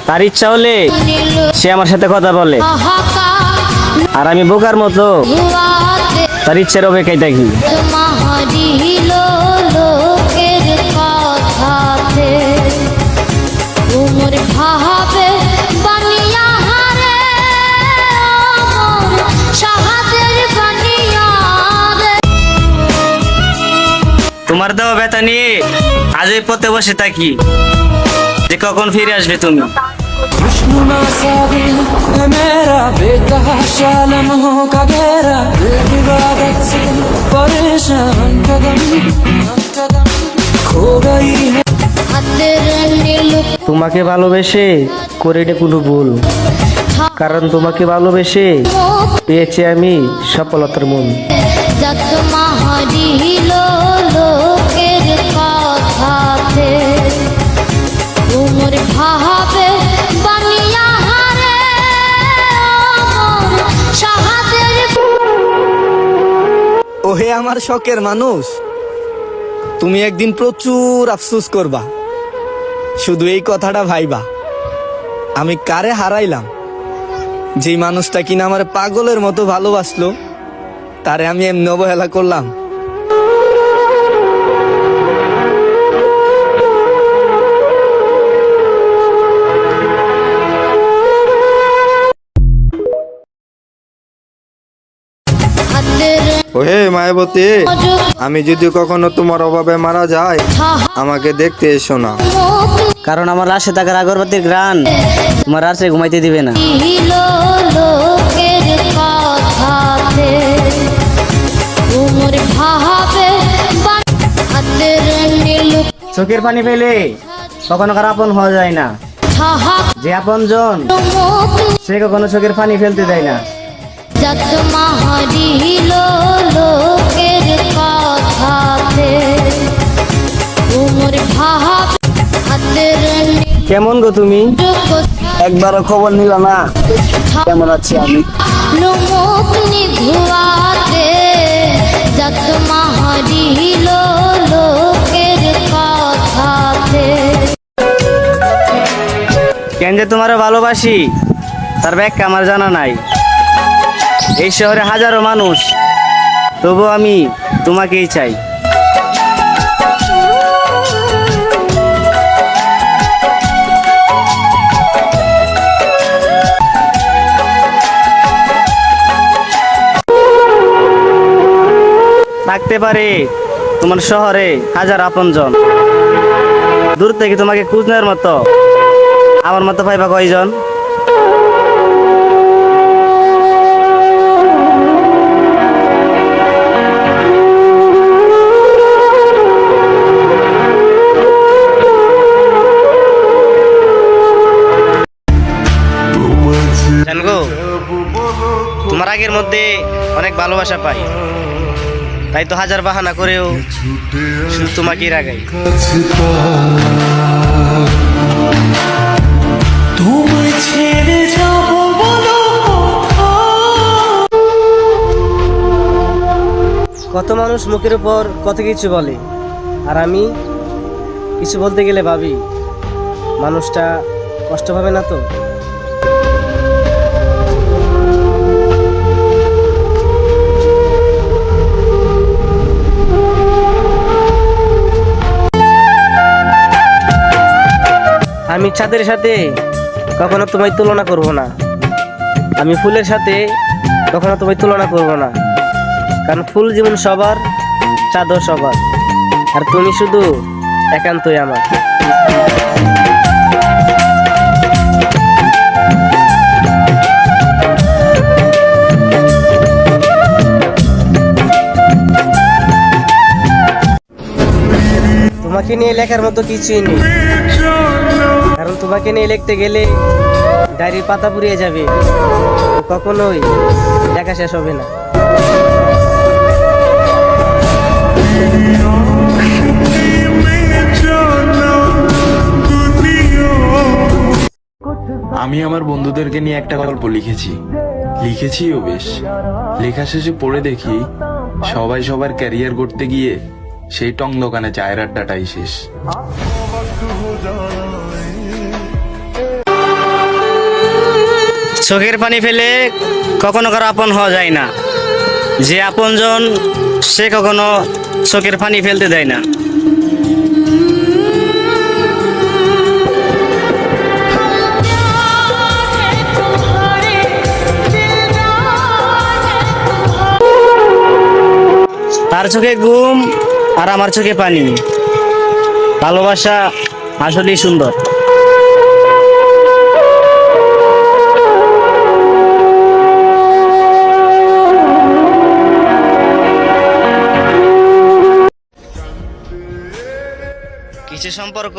তার ইচ্ছা হলে সে আমার সাথে কথা বলে, আর আমি বোকার মতো তার ইচ্ছার অপেক্ষায় থাকি। তোমার দেওয়া ব্যথা নিয়ে আজ এই পথে বসে থাকি যে কখন ফিরে আসবে তুমি। दुश्मना सा दिल है मेरा बेतहाशा लम्हों का घेरा, दिल की इबादत से परेशान कदम खो गई है। তোমাকে ভালোবেসে করিনি কোনো ভুল, কারণ তোমাকে ভালোবেসে পেয়েছি আমি সফলতার মূল। ওহে আমার শখের মানুষ, তুমি একদিন প্রচুর আফসোস করবা। শুধু এই কথাটা ভাইবা, আমি কারে হারাইলাম, যেই মানুষটা কিনা আমার পাগলের মতো ভালোবাসলো, তারে আমি এমনি অবহেলা করলাম। ওহে মায়াবতী, আমি যদি কখনো তোমার অভাবে মারা যাই, আমাকে দেখতে এসো না। কারণ আমার রাশে থাকার আগরবাতির ঘ্রাণ তোমার রাশে ঘুমাইতে দিবে না। চোখের পানি ফেলে কখনো কারো আপন হওয়া যায় না, যে আপন জন সে কখনো চোখের পানি ফেলতে দেয় না। কেমন গো তুমি? একবারও খবর নিল না কেমন আছি আমি। কেন যে তোমার ভালোবাসি তার ব্যাখ্যা আমার জানা নাই। এই শহরে হাজারো মানুষ, তবু আমি তোমাকেই চাই। থাকতে পারে তোমার শহরে হাজার আপনজন, দূর থেকে তোমাকে খোঁজ নেওয়ার মতো আমার মতো পাইবা কয়জন? জানগো, তোমার আগের মধ্যে অনেক ভালোবাসা পাই, তাই তো হাজার বাহানা করেও শুধু তোমাকেই রাগাই। কত মানুষ মুখের উপর কত কিছু বলে, আর আমি কিছু বলতে গেলে ভাবি মানুষটা কষ্ট পাবে না তো। আমি চাঁদের সাথে কখনো তোমায় তুলনা করব না, আমি ফুলের সাথে কখনো তোমায় তুলনা করব না, কারণ ফুল যেমন সবার, চাঁদও সবার, আর তুমি শুধু একান্তই আমার। তোমাকে নিয়ে লেখার মতো কিছুই নেই, কারণ তোমাকে নিয়ে লিখতে গেলে ডায়েরির পাতা পুড়িয়ে যাবে, কখনোই লেখা শেষ হবে না। আমি আমার বন্ধুদেরকে নিয়ে একটা গল্প লিখেছিও বেশ। লেখা শেষে পড়ে দেখি সবাই সবার ক্যারিয়ার করতে গিয়ে সেই টং দোকানে চায়ের আড্ডাটাই শেষ। চোখের পানি ফেলে কখনো কারো আপন হওয়া যায় না, যে আপনজন সে কখনো চোখের পানি ফেলতে দেয় না। তার চোখে ঘুম আর আমার চোখে পানি, ভালোবাসা আসলেই সুন্দর। কিছু সম্পর্ক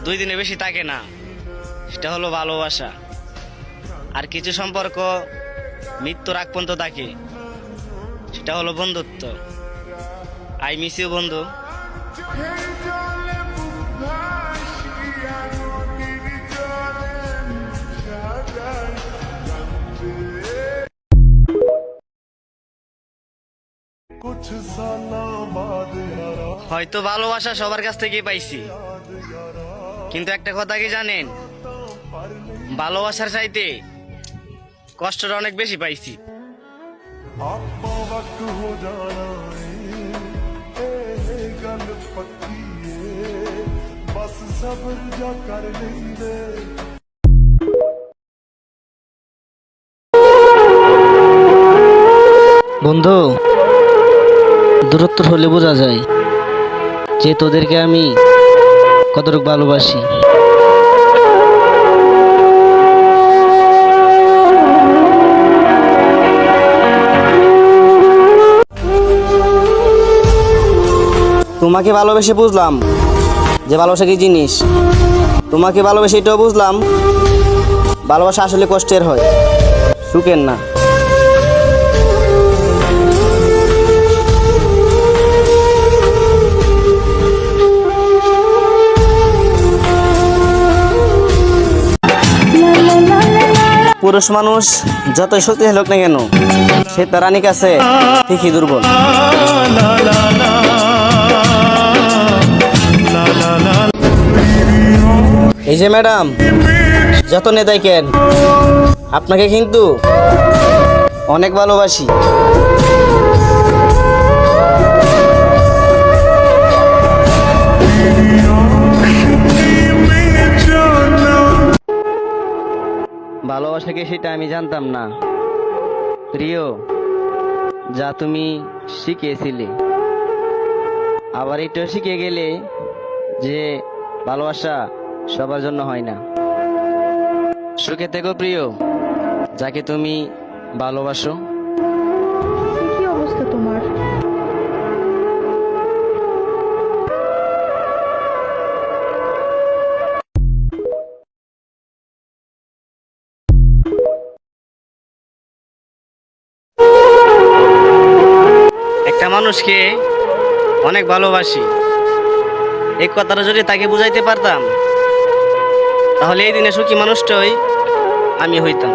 2 দিনে বেশি থাকে না, সেটা হলো ভালোবাসা। আর কিছু সম্পর্ক মৃত্যুর আগ পর্যন্ত থাকে, সেটা হলো বন্ধুত্ব। আই মিস ইউ বন্ধু। হয়তো ভালোবাসা সবার কাছ থেকেই পাইছি, কিন্তু একটা কথা কি জানেন, ভালোবাসার চাইতে কষ্টটা অনেক বেশি পাইছি। বন্ধু, দূরত্ব হলে বোঝা যায় যে তোদেরকে আমি কতটুকু ভালোবাসি। তোমাকে ভালোবেসে বুঝলাম যে ভালোবাসা কি জিনিস। তোমাকে ভালোবেসে এটাও বুঝলাম ভালোবাসা আসলে কষ্টের হয়, সুখের না। পুরুষ মানুষ যতই শক্তিশালী হোক না কেন, সে তার রানীর কাছে ঠিকই দুর্বল। এই যে ম্যাডাম, যত নেতাই কেন, আপনাকে কিন্তু অনেক ভালোবাসি। ভালোবাসাকে সেটা আমি জানতাম না প্রিয়, যা তুমি শিখিয়েছিলে। আবার এটাও শিখে গেলে যে ভালোবাসা সবার জন্য হয় না। সুখে থেকো প্রিয়, যাকে তুমি ভালোবাসো। কি অবস্থা তোমার? একটা মানুষকে অনেক ভালোবাসি, এই কথাটা যদি তাকে বুঝাইতে পারতাম, তাহলে এই দিনে সুখী মানুষটাই আমি হইতাম।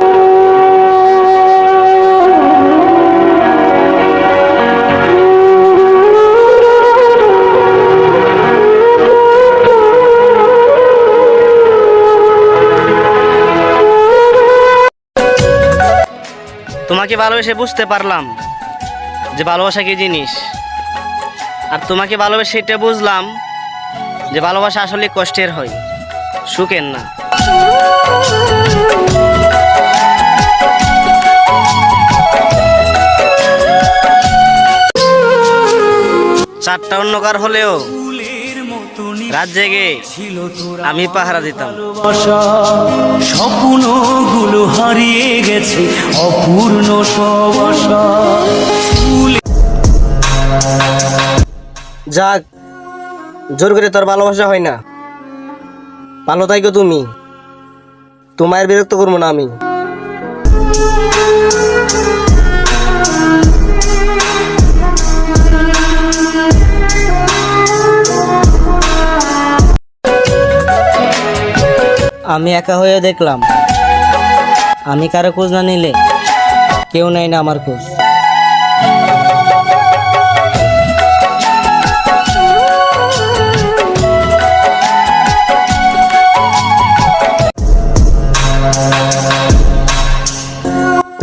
তোমাকে ভালোবেসে বুঝতে পারলাম যে ভালোবাসা কি জিনিস, আর তোমাকে ভালোবেসে এটা বুঝলাম যে ভালোবাসা আসলে কষ্টের হয়, সুখের না। চারটা অন্ধকার হলেও রাত জেগে আমি পাহারা দিতাম। স্বপ্নগুলো হারিয়ে গেছে, অপূর্ণ সব আশা। যাক, জোর করে তোর ভালোবাসা হয় না। ভালো থাকো তুমি, তোমার বিরক্ত করবো না আমি। আমি একা হয়ে দেখলাম, আমি কারো খোঁজ না নিলে কেউ নেয় না আমার খোঁজ।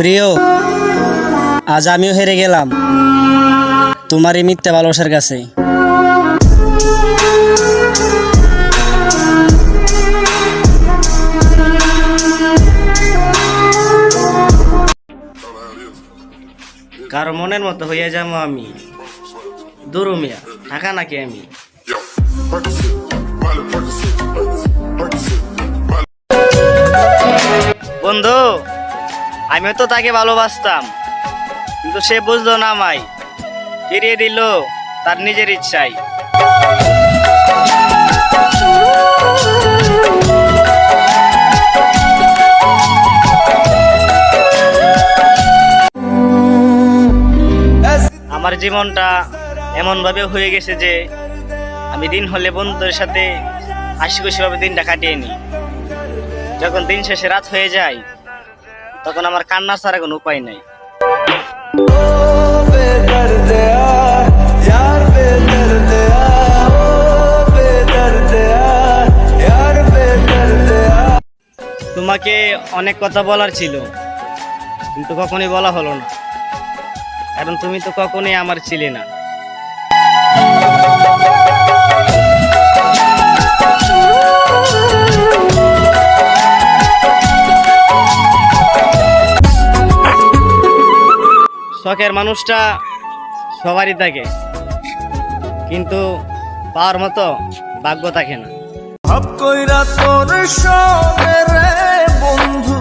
প্রিয়, আজ আমিও হেরে গেলাম তোমার এই মিথ্যা ভালোবাসার কাছে। কারো মনের মতো হইয়া যাবো আমি, দুরু মিয়া থাকা নাকি আমি। বন্ধু, আমিও তো তাকে ভালোবাসতাম, কিন্তু সে বুঝলো না আমায়, ফিরিয়ে দিল তার নিজের ইচ্ছায়। আমার জীবনটা এমন ভাবে হয়ে গেছে যে আমি দিন হলে বন্ধুদের সাথে হাসি খুশি ভাবে দিনটা কাটিয়ে নিই। যখন দিন শেষে রাত হয়ে যায়, তখন আমার কান্না ছাড়া কোনো উপায় নাই। তোমাকে অনেক কথা বলার ছিল, কিন্তু কখনোই বলা হলো না, কারণ তুমি তো কখনোই আমার ছিলে না। শখের মানুষটা সবারই থাকে, কিন্তু পাওয়ার মতো ভাগ্য থাকে না। ভাব কইরা তোর সবে রে বন্ধু,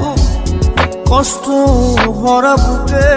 কষ্ট ভরা বুকে